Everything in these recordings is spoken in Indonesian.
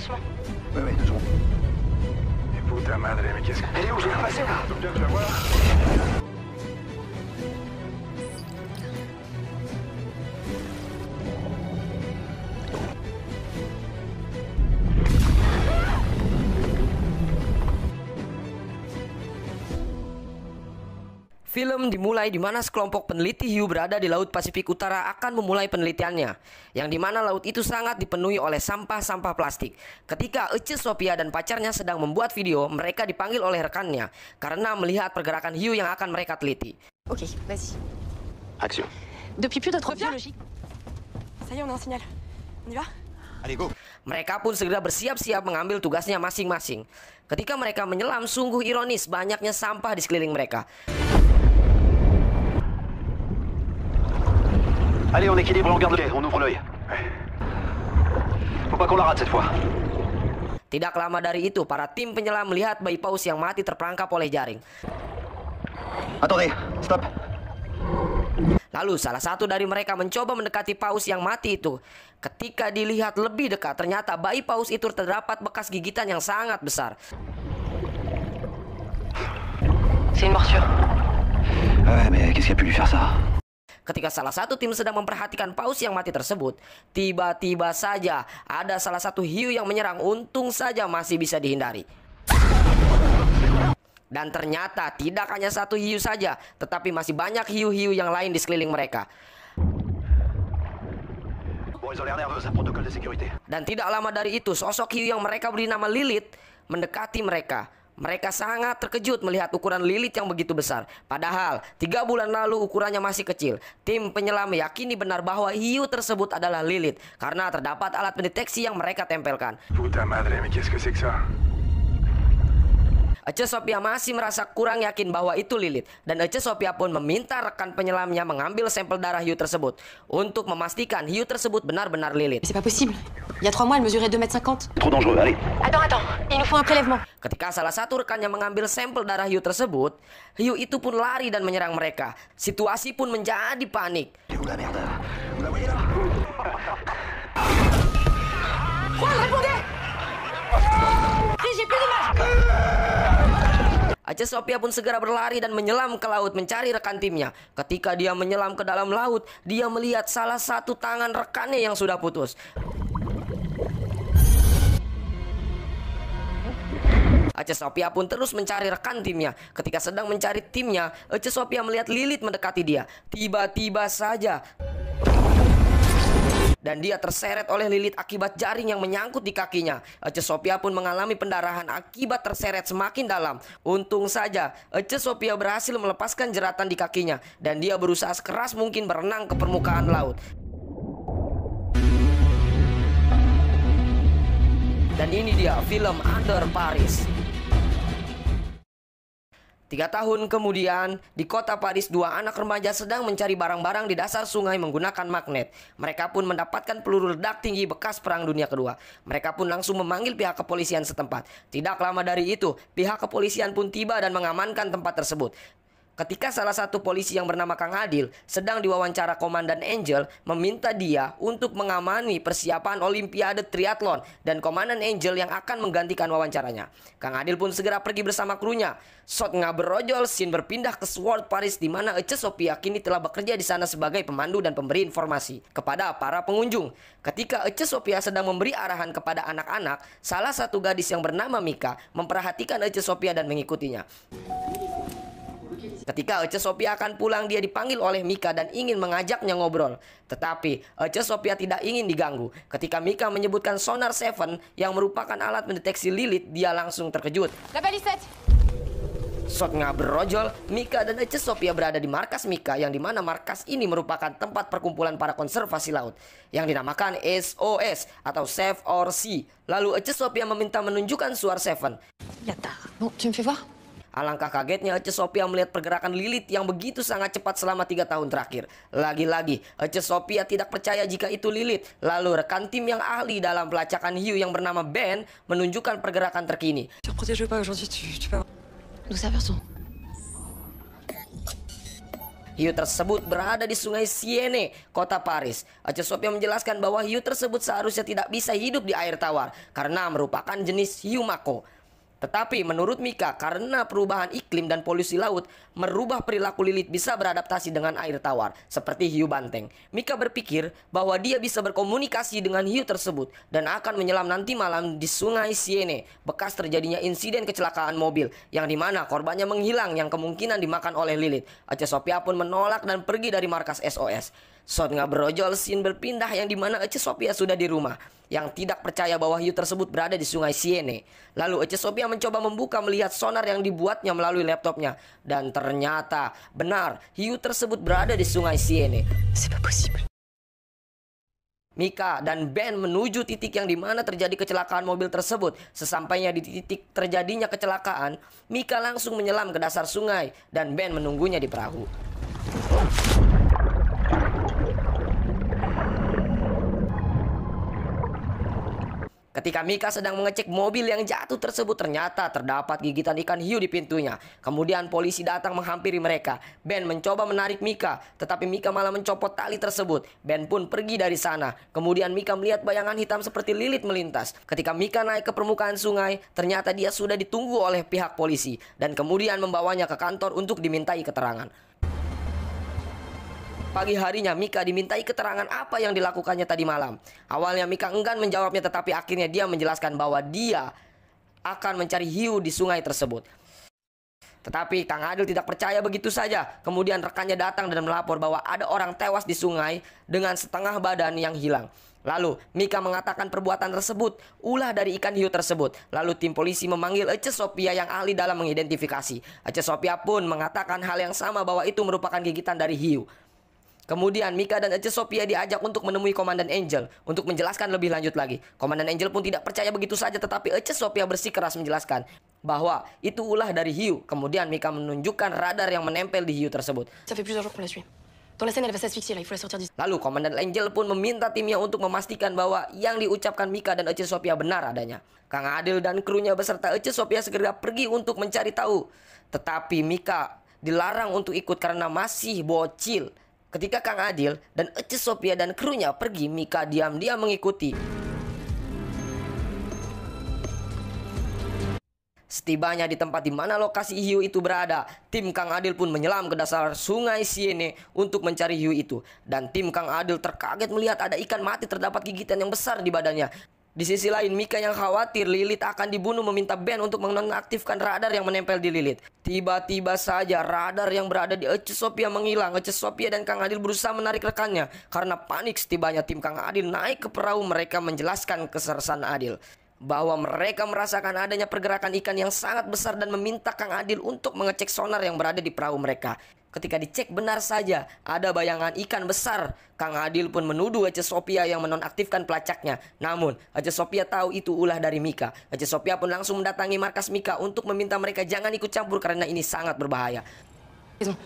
doucement. Oui, oui, 2 secondes. Et puta madre, mais qu'est-ce que... Elle est où? Je l'ai repassée là. Faut bien que je la voie. Film dimulai di mana sekelompok peneliti hiu berada di Laut Pasifik Utara akan memulai penelitiannya, yang dimana laut itu sangat dipenuhi oleh sampah-sampah plastik. Ketika Ece Sophia dan pacarnya sedang membuat video, mereka dipanggil oleh rekannya karena melihat pergerakan hiu yang akan mereka teliti. Ok, vas-y. Action. Depuis plus de 3 biologiques. Ça y est, on a un signal. On y va? Allez, go. Mereka pun segera bersiap-siap mengambil tugasnya masing-masing. Ketika mereka menyelam, sungguh ironis banyaknya sampah di sekeliling mereka. Allez, on équilibre, on garde le quai, on ouvre l'œil. Faut pas qu'on la rate cette fois. Tidak lama dari itu, para tim penyelam melihat bayi paus yang mati terperangkap oleh jaring. Attendez, stop. Lalu salah satu dari mereka mencoba mendekati paus yang mati itu. Ketika dilihat lebih dekat, ternyata bayi paus itu terdapat bekas gigitan yang sangat besar. C'est une morsure. Ouais, mais qu'est-ce qui a pu lui faire ça? Ketika salah satu tim sedang memperhatikan paus yang mati tersebut, tiba-tiba saja ada salah satu hiu yang menyerang. Untung saja masih bisa dihindari. Dan ternyata tidak hanya satu hiu saja, tetapi masih banyak hiu-hiu yang lain di sekeliling mereka. Bon, ils ont l'air nerveux, c'est un protocole de sécurité. Dan tidak lama dari itu, sosok hiu yang mereka beri nama Lilith mendekati mereka. Mereka sangat terkejut melihat ukuran Lilith yang begitu besar. Padahal 3 bulan lalu ukurannya masih kecil. Tim penyelam meyakini benar bahwa hiu tersebut adalah Lilith karena terdapat alat pendeteksi yang mereka tempelkan. Puta madre, mais qu'est-ce que c'est que ça? Ece Sophia masih merasa kurang yakin bahwa itu Lilith, dan Ece Sophia pun meminta rekan penyelamnya mengambil sampel darah hiu tersebut untuk memastikan hiu tersebut benar-benar Lilith. Mais c'est pas possible. Il y a 3 mois, elle mesurait 2,50 m. Trop dangereux, allez. Attends, Il nous faut un prélèvement. Ketika salah satu rekannya mengambil sampel darah hiu tersebut, hiu itu pun lari dan menyerang mereka. Situasi pun menjadi panik. Et où la merde? Vous la voyez là? Juan, répondez! Si, j'ai plus d'image. Ece Sophia pun segera berlari dan menyelam ke laut mencari rekan timnya. Ketika dia menyelam ke dalam laut, dia melihat salah satu tangan rekannya yang sudah putus. Ece Sophia pun terus mencari rekan timnya. Ketika sedang mencari timnya, Ece Sophia melihat Lilith mendekati dia. Tiba-tiba saja dan dia terseret oleh Lilith akibat jaring yang menyangkut di kakinya. Ece Sophia pun mengalami pendarahan akibat terseret semakin dalam. Untung saja Ece Sophia berhasil melepaskan jeratan di kakinya dan dia berusaha sekeras mungkin berenang ke permukaan laut. Dan ini dia film Under Paris. 3 tahun kemudian, di kota Paris, 2 anak remaja sedang mencari barang-barang di dasar sungai menggunakan magnet. Mereka pun mendapatkan peluru ledak tinggi bekas Perang Dunia Kedua. Mereka pun langsung memanggil pihak kepolisian setempat. Tidak lama dari itu, pihak kepolisian pun tiba dan mengamankan tempat tersebut. Ketika salah satu polisi yang bernama Kang Adil sedang diwawancara Komandan Angel, meminta dia untuk mengamani persiapan Olimpiade Triathlon dan Komandan Angel yang akan menggantikan wawancaranya. Kang Adil pun segera pergi bersama krunya. Shot ngabrojol, scene berpindah ke Sword Paris di mana Ece Sophia kini telah bekerja di sana sebagai pemandu dan pemberi informasi kepada para pengunjung. Ketika Ece Sophia sedang memberi arahan kepada anak-anak, salah satu gadis yang bernama Mika memperhatikan Ece Sophia dan mengikutinya. Ketika Ece Sophia akan pulang, dia dipanggil oleh Mika dan ingin mengajaknya ngobrol. Tetapi Ece Sophia tidak ingin diganggu. Ketika Mika menyebutkan sonar Seven yang merupakan alat mendeteksi Lilith, dia langsung terkejut. La balissette. Shot ngabrojol, Mika dan Ece Sophia berada di markas Mika, yang dimana markas ini merupakan tempat perkumpulan para konservasi laut yang dinamakan SOS atau Save Our Sea. Lalu Ece Sophia meminta menunjukkan suara Seven. Yata. Bon, tu me fais voir? Alangkah kagetnya Ece Sophia melihat pergerakan Lilith yang begitu sangat cepat selama 3 tahun terakhir. Lagi-lagi Ece Sophia tidak percaya jika itu Lilith. Lalu rekan tim yang ahli dalam pelacakan hiu yang bernama Ben menunjukkan pergerakan terkini. Protège pas aujourd'hui, tu vas... D'où ça vient son? Hiu tersebut berada di Sungai Siene, kota Paris. Ece Sophia menjelaskan bahwa hiu tersebut seharusnya tidak bisa hidup di air tawar karena merupakan jenis hiu mako. Tetapi menurut Mika, karena perubahan iklim dan polusi laut merubah perilaku Lilith bisa beradaptasi dengan air tawar seperti hiu banteng. Mika berpikir bahwa dia bisa berkomunikasi dengan hiu tersebut dan akan menyelam nanti malam di Sungai Siene, bekas terjadinya insiden kecelakaan mobil yang dimana korbannya menghilang yang kemungkinan dimakan oleh Lilith. Ece Sophia pun menolak dan pergi dari markas SOS. Shot ngabrojol scene berpindah yang dimana Ece Sophia sudah di rumah yang tidak percaya bahwa hiu tersebut berada di Sungai Siene. Lalu Ece Sophia mencoba membuka melihat sonar yang dibuatnya melalui laptopnya dan ternyata benar hiu tersebut berada di Sungai Siene. C'est pas possible. Mika dan Ben menuju titik yang dimana terjadi kecelakaan mobil tersebut. Sesampainya di titik terjadinya kecelakaan, Mika langsung menyelam ke dasar sungai dan Ben menunggunya di perahu. Ketika Mika sedang mengecek mobil yang jatuh tersebut, ternyata terdapat gigitan ikan hiu di pintunya. Kemudian polisi datang menghampiri mereka. Ben mencoba menarik Mika, tetapi Mika malah mencopot tali tersebut. Ben pun pergi dari sana. Kemudian Mika melihat bayangan hitam seperti Lilith melintas. Ketika Mika naik ke permukaan sungai, ternyata dia sudah ditunggu oleh pihak polisi dan kemudian membawanya ke kantor untuk dimintai keterangan. Pagi harinya Mika dimintai keterangan apa yang dilakukannya tadi malam. Awalnya Mika enggan menjawabnya, tetapi akhirnya dia menjelaskan bahwa dia akan mencari hiu di sungai tersebut. Tetapi Kang Adil tidak percaya begitu saja. Kemudian rekannya datang dan melapor bahwa ada orang tewas di sungai dengan setengah badan yang hilang. Lalu Mika mengatakan perbuatan tersebut ulah dari ikan hiu tersebut. Lalu tim polisi memanggil Ece Sophia yang ahli dalam mengidentifikasi. Ece Sophia pun mengatakan hal yang sama bahwa itu merupakan gigitan dari hiu. Kemudian Mika dan Ece Sophia diajak untuk menemui Komandan Angel untuk menjelaskan lebih lanjut lagi. Komandan Angel pun tidak percaya begitu saja, tetapi Ece Sophia bersikeras menjelaskan bahwa itu ulah dari hiu. Kemudian Mika menunjukkan radar yang menempel di hiu tersebut. Ça fait plusieurs jours qu'on la suit. Dans la scène, elle va s'asphyxier là, il faut la sortir d'ici. Lalu Komandan Angel pun meminta timnya untuk memastikan bahwa yang diucapkan Mika dan Ece Sophia benar adanya. Kang Adil dan krunya beserta Ece Sophia segera pergi untuk mencari tahu. Tetapi Mika dilarang untuk ikut karena masih bocil. Ketika Kang Adil dan Ece Sophia dan krunya pergi, Mika diam-diam mengikuti. Setibanya di tempat di mana lokasi hiu itu berada, tim Kang Adil pun menyelam ke dasar Sungai Siene untuk mencari hiu itu. Dan tim Kang Adil terkaget melihat ada ikan mati terdapat gigitan yang besar di badannya. Di sisi lain, Mika yang khawatir Lilith akan dibunuh meminta Ben untuk menonaktifkan radar yang menempel di Lilith. Tiba-tiba saja radar yang berada di Ece Sophia menghilang. Ece Sophia dan Kang Adil berusaha menarik rekannya. Karena panik setibanya tim Kang Adil naik ke perahu, mereka menjelaskan kesersan Adil bahwa mereka merasakan adanya pergerakan ikan yang sangat besar dan meminta Kang Adil untuk mengecek sonar yang berada di perahu mereka. Ketika dicek benar saja ada bayangan ikan besar. Kang Adil pun menuduh Ece Sophia yang menonaktifkan pelacaknya. Namun Ece Sophia tahu itu ulah dari Mika. Ece Sophia pun langsung mendatangi markas Mika untuk meminta mereka jangan ikut campur karena ini sangat berbahaya.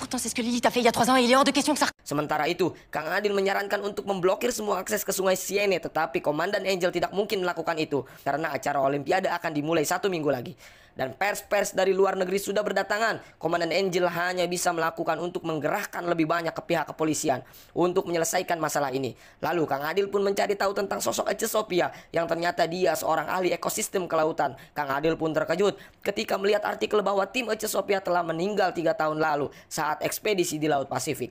Pourtant, c'est ce que Lilith a fait il y a 3 ans et il est hors de question que ça... Sementara itu, Kang Adil menyarankan untuk memblokir semua akses ke Sungai Siene, tetapi Komandan Angel tidak mungkin melakukan itu karena acara Olimpiade akan dimulai 1 minggu lagi. Dan pers-pers dari luar negeri sudah berdatangan. Komandan Angel hanya bisa melakukan untuk menggerahkan lebih banyak ke pihak kepolisian untuk menyelesaikan masalah ini. Lalu Kang Adil pun mencari tahu tentang sosok Ece Sophia yang ternyata dia seorang ahli ekosistem kelautan. Kang Adil pun terkejut ketika melihat artikel bahwa tim Ece Sophia telah meninggal 3 tahun lalu saat ekspedisi di Laut Pasifik.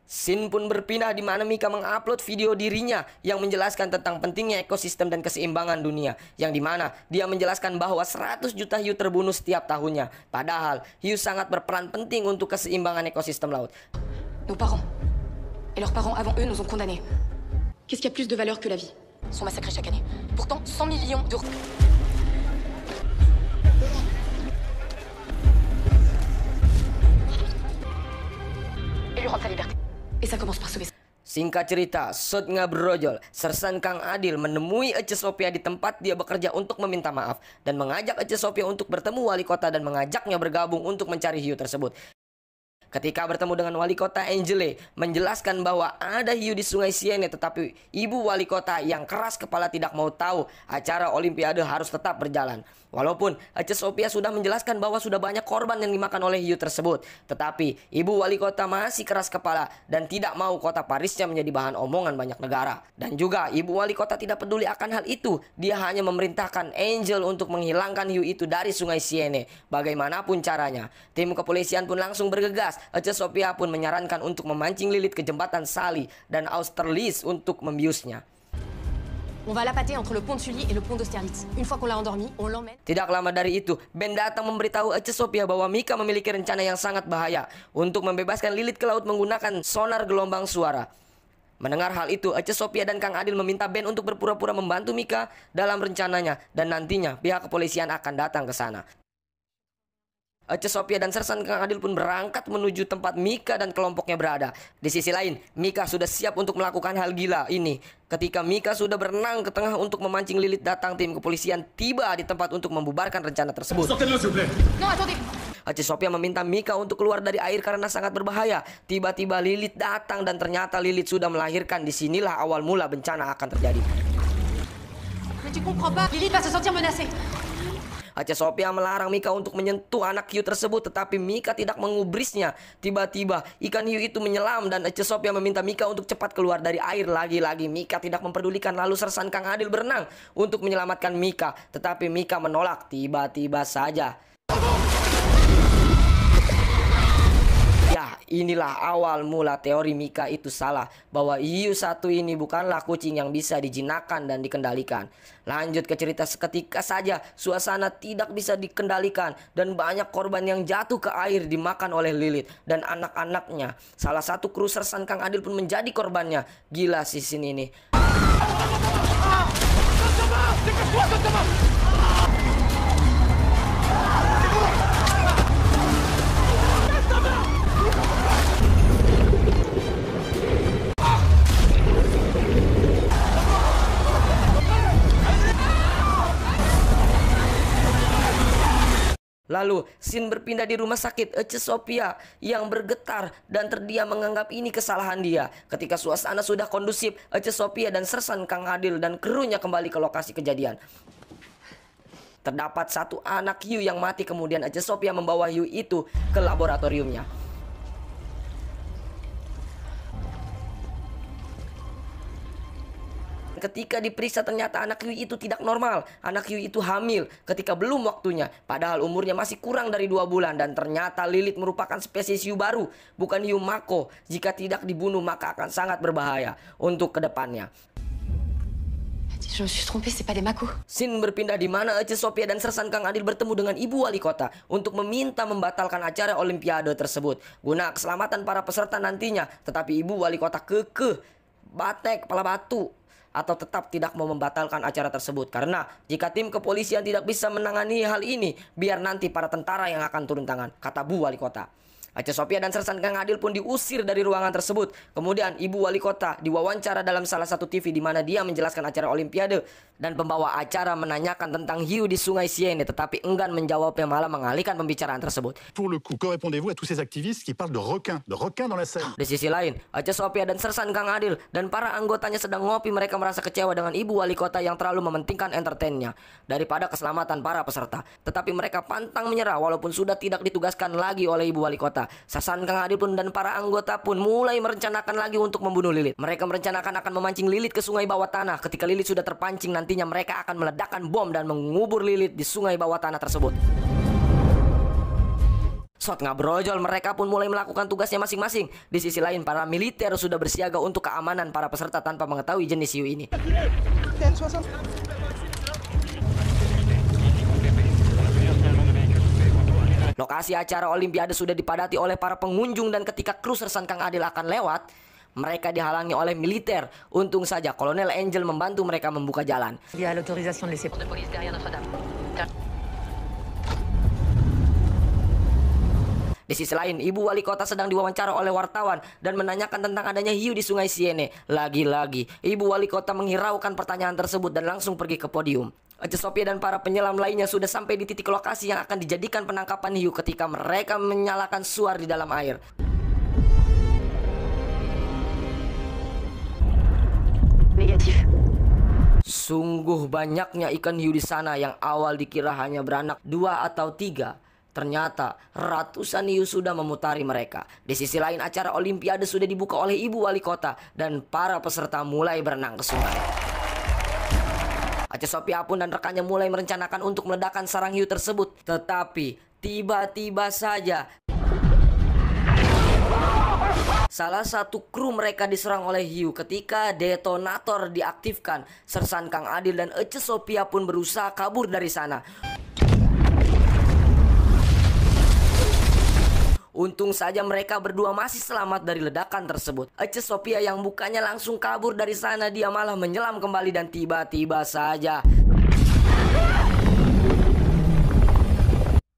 Scene pun berpindah di mana Mika mengupload video dirinya yang menjelaskan tentang pentingnya ekosistem dan keseimbangan dunia. Yang dimana dia menjelaskan bahwa 100 juta hiu terbunuh setiap tahunnya. Padahal hiu sangat berperan penting untuk keseimbangan ekosistem laut. Nos parents et leurs parents avant eux nous ont condamnés. Qu'est-ce qui a plus de valeur que la vie? Sont massacrés chaque année. Pourtant, 100 millions de... Et lui rendre sa liberté. Et ça commence par sauver... Singkat cerita, Shot ngabrojol, sersan Kang Adil menemui Ece Sophia di tempat dia bekerja untuk meminta maaf dan mengajak Ece Sophia untuk bertemu wali kota dan mengajaknya bergabung untuk mencari hiu tersebut. Ketika bertemu dengan wali kota Angele menjelaskan bahwa ada hiu di Sungai Siene, tetapi ibu wali kota yang keras kepala tidak mau tahu acara Olimpiade harus tetap berjalan. Walaupun Ece Sophia sudah menjelaskan bahwa sudah banyak korban yang dimakan oleh hiu tersebut, tetapi ibu wali kota masih keras kepala dan tidak mau kota Parisnya menjadi bahan omongan banyak negara. Dan juga ibu wali kota tidak peduli akan hal itu. Dia hanya memerintahkan Angel untuk menghilangkan hiu itu dari Sungai Siene bagaimanapun caranya. Tim kepolisian pun langsung bergegas. Ece Sophia pun menyarankan untuk memancing lilit ke jembatan Sali dan Austerlitz untuk membiusnya. On va l'appâter entre le pont de Sully et le pont d'Austerlitz. Une fois qu'on l'a endormi, on l'emmène. Tidak lama dari itu, Ben datang memberitahu Ece Sophia bahwa Mika memiliki rencana yang sangat bahaya untuk membebaskan lilit ke laut menggunakan sonar gelombang suara. Mendengar hal itu, Ece Sophia dan Kang Adil meminta Ben untuk berpura-pura membantu Mika dalam rencananya dan nantinya pihak kepolisian akan datang ke sana. Ece Sophia dan Sersan Kang Adil pun berangkat menuju tempat Mika dan kelompoknya berada. Di sisi lain, Mika sudah siap untuk melakukan hal gila ini. Ketika Mika sudah berenang ke tengah untuk memancing lilit, datang tim kepolisian tiba di tempat untuk membubarkan rencana tersebut. Non, attendez. Ece Sophia meminta Mika untuk keluar dari air karena sangat berbahaya. Tiba-tiba Lilith datang dan ternyata Lilith sudah melahirkan. Disinilah awal mula bencana akan terjadi. Mais tu comprends pas. Lilith va se sentir menacée. Ece Sophia melarang Mika untuk menyentuh anak hiu tersebut, tetapi Mika tidak mengubrisnya. Tiba-tiba ikan hiu itu menyelam dan Ece Sophia meminta Mika untuk cepat keluar dari air. Lagi-lagi Mika tidak mempedulikan. Lalu Sersan Kang Adil berenang untuk menyelamatkan Mika, tetapi Mika menolak. Tiba-tiba saja. Ya, inilah awal mula teori Mika itu salah, bahwa hiu satu ini bukanlah kucing yang bisa dijinakkan dan dikendalikan. Lanjut ke cerita, seketika saja suasana tidak bisa dikendalikan dan banyak korban yang jatuh ke air dimakan oleh Lilith dan anak-anaknya. Salah satu kru Sersan Kang Adil pun menjadi korbannya. Gila sih scene ini. Lalu, scene berpindah di rumah sakit. Ece Sophia yang bergetar dan terdiam menganggap ini kesalahan dia. Ketika suasana sudah kondusif, Ece Sophia dan Sersan Kang Adil dan krunya kembali ke lokasi kejadian. Terdapat satu anak hiu yang mati, kemudian Ece Sophia membawa hiu itu ke laboratoriumnya. Ketika diperiksa ternyata anak hiu itu tidak normal. Anak hiu itu hamil ketika belum waktunya, padahal umurnya masih kurang dari 2 bulan. Dan ternyata Lilith merupakan spesies hiu baru, bukan hiu mako. Jika tidak dibunuh maka akan sangat berbahaya untuk kedepannya. Je me suis trompée, c'est pas des mako. Scene berpindah di mana Ece Sophia dan Sersan Kang Adil bertemu dengan ibu wali kota untuk meminta membatalkan acara Olimpiade tersebut guna keselamatan para peserta nantinya. Tetapi ibu wali kota kekeh, batek kepala batu, atau tetap tidak mau membatalkan acara tersebut. Karena jika tim kepolisian tidak bisa menangani hal ini, biar nanti para tentara yang akan turun tangan, kata Bu Wali Kota. Ece Sophia dan Sersan Kang Adil pun diusir dari ruangan tersebut. Kemudian Ibu Wali Kota diwawancara dalam salah satu TV di mana dia menjelaskan acara Olimpiade. Dan pembawa acara menanyakan tentang hiu di Sungai Siene, tetapi enggan menjawabnya, malah mengalihkan pembicaraan tersebut. Pour le coup, que répondez-vous à tous ces activistes qui parlent de requins dans la Seine? Di sisi lain, Ece Sophia dan Sersan Kang Adil dan para anggotanya sedang ngopi. Mereka merasa kecewa dengan Ibu Wali Kota yang terlalu mementingkan entertainnya daripada keselamatan para peserta. Tetapi mereka pantang menyerah walaupun sudah tidak ditugaskan lagi oleh Ibu Wali Kota. Sersan Kang Adil pun dan para anggota pun mulai merencanakan lagi untuk membunuh Lilith. Mereka merencanakan akan memancing Lilith ke sungai bawah tanah. Ketika Lilith sudah terpancing, nantinya mereka akan meledakkan bom dan mengubur Lilith di sungai bawah tanah tersebut. Shot ngabrojol, mereka pun mulai melakukan tugasnya masing-masing. Di sisi lain, para militer sudah bersiaga untuk keamanan para peserta tanpa mengetahui jenis hiu ini. Lokasi acara Olimpiade sudah dipadati oleh para pengunjung dan ketika kru Sersan Kang Adil akan lewat, mereka dihalangi oleh militer. Untung saja Kolonel Angel membantu mereka membuka jalan. Il y a l'autorisation de laisser. Di sisi lain, Ibu Wali Kota sedang diwawancara oleh wartawan dan menanyakan tentang adanya hiu di Sungai Siene. Lagi-lagi, Ibu Wali Kota menghiraukan pertanyaan tersebut dan langsung pergi ke podium. Ece Sophia dan para penyelam lainnya sudah sampai di titik lokasi yang akan dijadikan penangkapan hiu ketika mereka menyalakan suar di dalam air. Négatif. Sungguh banyaknya ikan hiu di sana yang awal dikira hanya beranak 2 atau 3. Ternyata ratusan hiu sudah memutari mereka. Di sisi lain acara Olimpiade sudah dibuka oleh Ibu Wali Kota dan para peserta mulai berenang ke sungai. Ece Sophia pun dan rekannya mulai merencanakan untuk meledakkan sarang hiu tersebut. Tetapi tiba-tiba saja salah satu kru mereka diserang oleh hiu. Ketika detonator diaktifkan, Sersan Kang Adil dan Ece Sophia pun berusaha kabur dari sana. Untung saja mereka berdua masih selamat dari ledakan tersebut. Ece Sophia yang bukannya langsung kabur dari sana, dia malah menyelam kembali dan tiba-tiba saja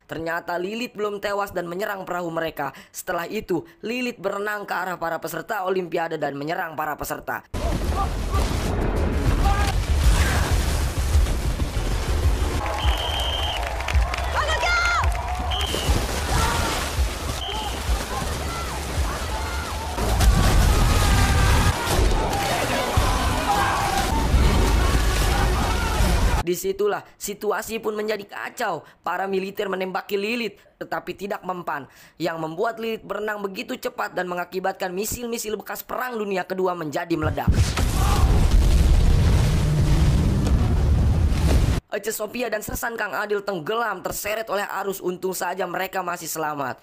ternyata Lilith belum tewas dan menyerang perahu mereka. Setelah itu, Lilith berenang ke arah para peserta Olimpiade dan menyerang para peserta. Disitulah situasi pun menjadi kacau. Para militer menembaki Lilith tetapi tidak mempan, yang membuat Lilith berenang begitu cepat dan mengakibatkan misil-misil bekas perang dunia kedua menjadi meledak. Ece Sophia dan Sersan Kang Adil tenggelam terseret oleh arus. Untung saja mereka masih selamat.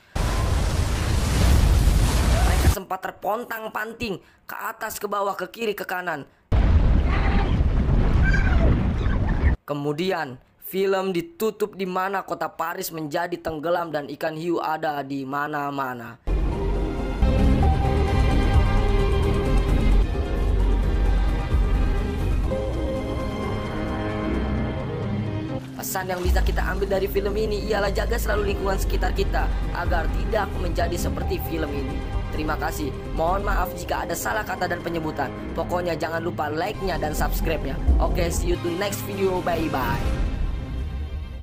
Mereka sempat terpontang-panting ke atas, ke bawah, ke kiri, ke kanan. Kemudian film ditutup di mana kota Paris menjadi tenggelam dan ikan hiu ada di mana-mana. Pesan yang bisa kita ambil dari film ini ialah jaga selalu lingkungan sekitar kita agar tidak menjadi seperti film ini. Terima kasih. Mohon maaf jika ada salah kata dan penyebutan. Pokoknya jangan lupa like-nya dan subscribe-nya. Oke, see you to next video. Bye-bye.